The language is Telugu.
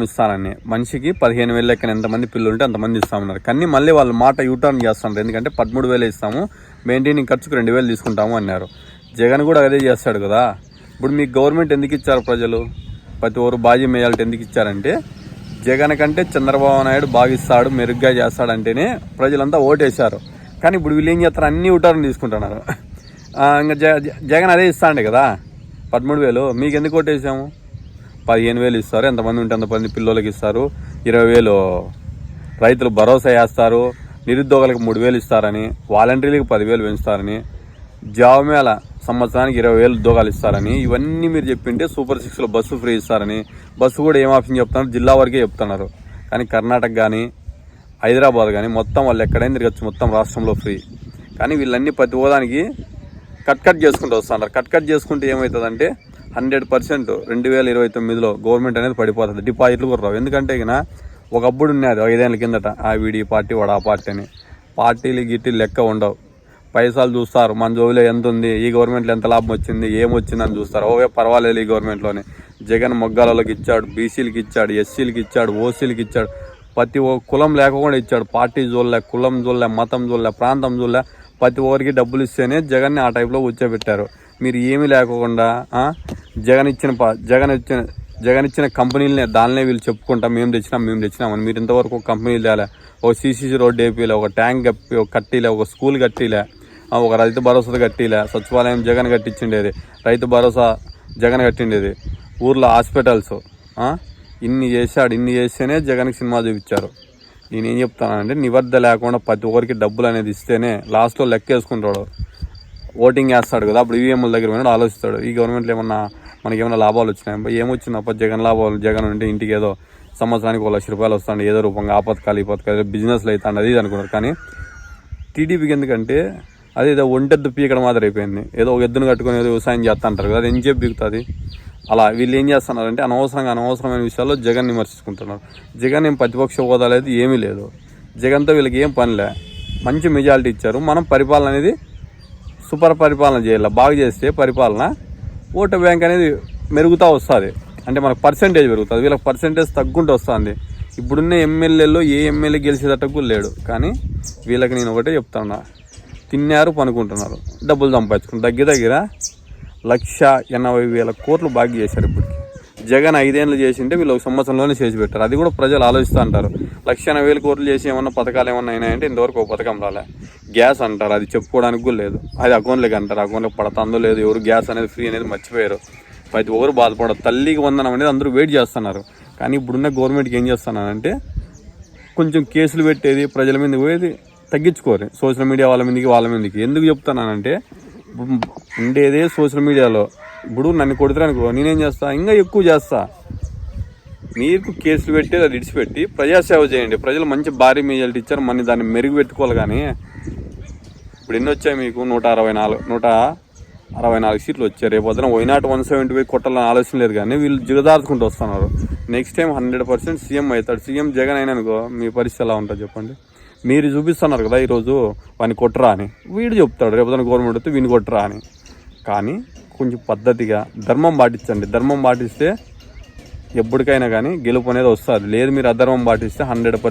ఇస్తానని మనిషికి 15,000 లెక్కన ఎంతమంది పిల్లలు ఉంటే అంతమంది ఇస్తామన్నారు. కానీ మళ్ళీ వాళ్ళు మాట యూటర్న్ చేస్తున్నారు. ఎందుకంటే 13,000 ఇస్తాము, మెయింటైనింగ్ ఖర్చుకు 2,000 తీసుకుంటాము అన్నారు. జగన్ కూడా అదే చేస్తాడు కదా. ఇప్పుడు మీకు గవర్నమెంట్ ఎందుకు ఇచ్చారు ప్రజలు? ప్రతి ఒక్కరు బాజీ మేయాలంటే ఎందుకు ఇచ్చారంటే జగన్ కంటే చంద్రబాబు నాయుడు బాగా ఇస్తాడు, మెరుగ్గా చేస్తాడంటేనే ప్రజలంతా ఓటేశారు. కానీ ఇప్పుడు వీళ్ళు ఏం చేస్తారు, అన్ని యూటర్న్ తీసుకుంటున్నారు. ఇంకా జగన్ అదే ఇస్తాండే కదా 13,000. మీకు ఎందుకు ఓటేసాము? 15,000 ఇస్తారు, ఎంతమంది ఉంటే అంతమంది పిల్లలకి ఇస్తారు. 20,000 రైతులు భరోసా వేస్తారు. నిరుద్యోగులకు 3,000 ఇస్తారని, వాలంటీర్లకు 10,000 పెంచుతారని, జాబ్ మేళ సంవత్సరానికి 20,000 ఉద్యోగాలు ఇస్తారని, ఇవన్నీ మీరు చెప్పింటే సూపర్ 6లో బస్సు ఫ్రీ ఇస్తారని. బస్సు కూడా ఏం ఆప్షన్ చెప్తున్నారు, జిల్లా వరకే చెప్తున్నారు. కానీ కర్ణాటక కానీ హైదరాబాద్ కానీ మొత్తం వాళ్ళు ఎక్కడైనా తిరగచ్చు, మొత్తం రాష్ట్రంలో ఫ్రీ. కానీ వీళ్ళన్నీ ప్రతి హోదానికి కట్ చేసుకుంటూ వస్తున్నారు. కట్ చేసుకుంటే ఏమవుతుందంటే 100% 2029లో గవర్నమెంట్ అనేది పడిపోతుంది. డిపాజిట్లు కూడా రావు. ఎందుకంటే ఇక ఒకప్పుడు ఉన్నది 5 ఏళ్ళ కిందట వీడి పార్టీ వాడు ఆ పార్టీ అని. పార్టీలు గిట్టి లెక్క ఉండవు. పైసలు చూస్తారు, మన జోబులో ఎంత ఉంది, ఈ గవర్నమెంట్లో ఎంత లాభం వచ్చింది, ఏమొచ్చిందని చూస్తారు. ఓవే పర్వాలేదు ఈ గవర్నమెంట్లోనే. జగన్ మొగ్గాలకి ఇచ్చాడు, బీసీలకి ఇచ్చాడు, ఎస్సీలకి ఇచ్చాడు, ఓసీలకి ఇచ్చాడు. ప్రతి కులం లేకుండా ఇచ్చాడు. పార్టీ జోళ్ళే, కులం జోళ్ళే, మతం జోళ్ళే, ప్రాంతం జోళ్ళే, ప్రతి ఒక్కరికి డబ్బులు ఇస్తేనే జగన్ని ఆ టైప్లో కూర్చోబెట్టారు. మీరు ఏమీ లేకుండా జగన్ ఇచ్చిన కంపెనీలనే దానినే వీళ్ళు చెప్పుకుంటా మేము తెచ్చినామని. మీరు ఇంతవరకు ఒక కంపెనీలు తేలే, ఒక సీసీసీ రోడ్డు వేపిలే, ఒక ట్యాంక్ కట్టిలే, ఒక స్కూల్ కట్టిలే, ఒక రైతు భరోసా కట్టిలే, సచివాలయం జగన్ కట్టించిండేది, రైతు భరోసా జగన్ కట్టిండేది, ఊర్లో హాస్పిటల్స్ ఇన్ని చేస్తేనే జగన్కి సినిమా చూపించారు. నేనేం చెప్తానంటే నిబద్ధ లేకుండా ప్రతి ఒక్కరికి డబ్బులు అనేది ఇస్తేనే లాస్ట్లో లెక్క వేసుకుంటాడు. ఓటింగ్ వేస్తాడు కదా, అప్పుడు ఈవీఎంల దగ్గర పోయినాడు ఆలోచిస్తాడు, ఈ గవర్నమెంట్లో మనకేమైనా లాభాలు వచ్చినాయి, ఏమొచ్చిందప్ప జగన్ లాభాలు. జగన్ అంటే ఇంటికి ఏదో సంవత్సరానికి 1 లక్ష రూపాయలు వస్తాడు, ఏదో రూపంగా ఈ పథకాలు బిజినెస్లు అవుతాడు, అది అనుకున్నారు. కానీ టీడీపీకి ఎందుకంటే అదేదో ఒంటెద్దు పీకడం మాదిరి అయిపోయింది. ఏదో ఒక ఎద్దును కట్టుకుని ఏదో వ్యవసాయం చేస్తా అంటారు కదా, అది ఎంతసేపు పీకుతుంది. అలా వీళ్ళు ఏం చేస్తున్నారంటే అనవసరమైన విషయాల్లో జగన్ విమర్శించుకుంటున్నారు. జగన్ ఏం ప్రతిపక్ష హోదా లేదు, ఏమీ లేదు. జగన్తో వీళ్ళకి ఏం పనిలే, మంచి మెజారిటీ ఇచ్చారు. మనం పరిపాలన అనేది సూపర్ పరిపాలన చేయాలి. బాగా చేస్తే పరిపాలన ఓటు బ్యాంక్ అనేది మెరుగుతూ వస్తుంది. అంటే మనకు పర్సెంటేజ్ పెరుగుతుంది, వీళ్ళకి పర్సెంటేజ్ తగ్గుంటూ వస్తుంది. ఇప్పుడున్న ఎమ్మెల్యేలో ఏ ఎమ్మెల్యే గెలిచేటట్టు లేడు. కానీ వీళ్ళకి నేను ఒకటే చెప్తున్నా, తిన్నారు పనుకుంటున్నారు, డబ్బులు సంపాదించుకున్నారు. దగ్గర 1,80,000 కోట్లు బాకీ చేశారు. ఇప్పటికి జగన్ 5 ఏళ్ళు చేసింటే వీళ్ళు ఒక సంవత్సరంలోనే చేసి పెట్టారు. అది కూడా ప్రజలు ఆలోచిస్తూ అంటారు. 1,80,000 కోట్లు చేసి ఏమన్నా పథకాలు ఏమన్నా అయినాయంటే ఇంతవరకు ఒక పథకం రాలే. గ్యాస్ అంటారు, అది చెప్పుకోవడానికి కూడా లేదు. అది అకౌంట్లోకి అంటారు, అకౌంట్లోకి పడుతుందో లేదు. ఎవరు గ్యాస్ అనేది ఫ్రీ అనేది మర్చిపోయారు. ప్రతి ఒక్కరు బాధపడరు. తల్లికి వందనం అనేది అందరూ వెయిట్ చేస్తున్నారు. కానీ ఇప్పుడున్న గవర్నమెంట్కి ఏం చేస్తున్నారంటే కొంచెం కేసులు పెట్టేది, ప్రజల మీదకి పోయేది తగ్గించుకోరు. సోషల్ మీడియా వాళ్ళ మీదకి ఎందుకు చెప్తున్నానంటే ఉండేదే సోషల్ మీడియాలో. ఇప్పుడు నన్ను కొడుతురనుకో, నేనేం చేస్తా, ఇంకా ఎక్కువ చేస్తా. మీకు కేసులు పెట్టేది అది ఇడిచిపెట్టి ప్రజాసేవ చేయండి. ప్రజలు మంచి భారీ మెజారిటీ ఇచ్చారు, మన దాన్ని మెరుగు పెట్టుకోవాలి. కానీ ఇప్పుడు ఎన్ని వచ్చాయి మీకు? 164 సీట్లు వచ్చాయి. రేపు వద్ద వైనాట్ 175 కొట్టాలని ఆలోచన లేదు. కానీ వీళ్ళు జిగదార్చుకుంటూ వస్తున్నారు. నెక్స్ట్ టైం 100% సీఎం అవుతాడు. సీఎం జగన్ అయిననుకో మీ పరిస్థితి ఎలా ఉంటుంది చెప్పండి? మీరు చూపిస్తున్నారు కదా ఈరోజు వాడిని కొట్టరా అని, వీడు చెప్తాడు రేపు గవర్నమెంట్ వస్తే వీడిని కొట్టరా అని. కానీ కొంచెం పద్ధతిగా ధర్మం పాటించండి. ధర్మం పాటిస్తే ఎప్పటికైనా కానీ గెలుపు అనేది వస్తుంది. లేదు మీరు అధర్మం పాటిస్తే 100%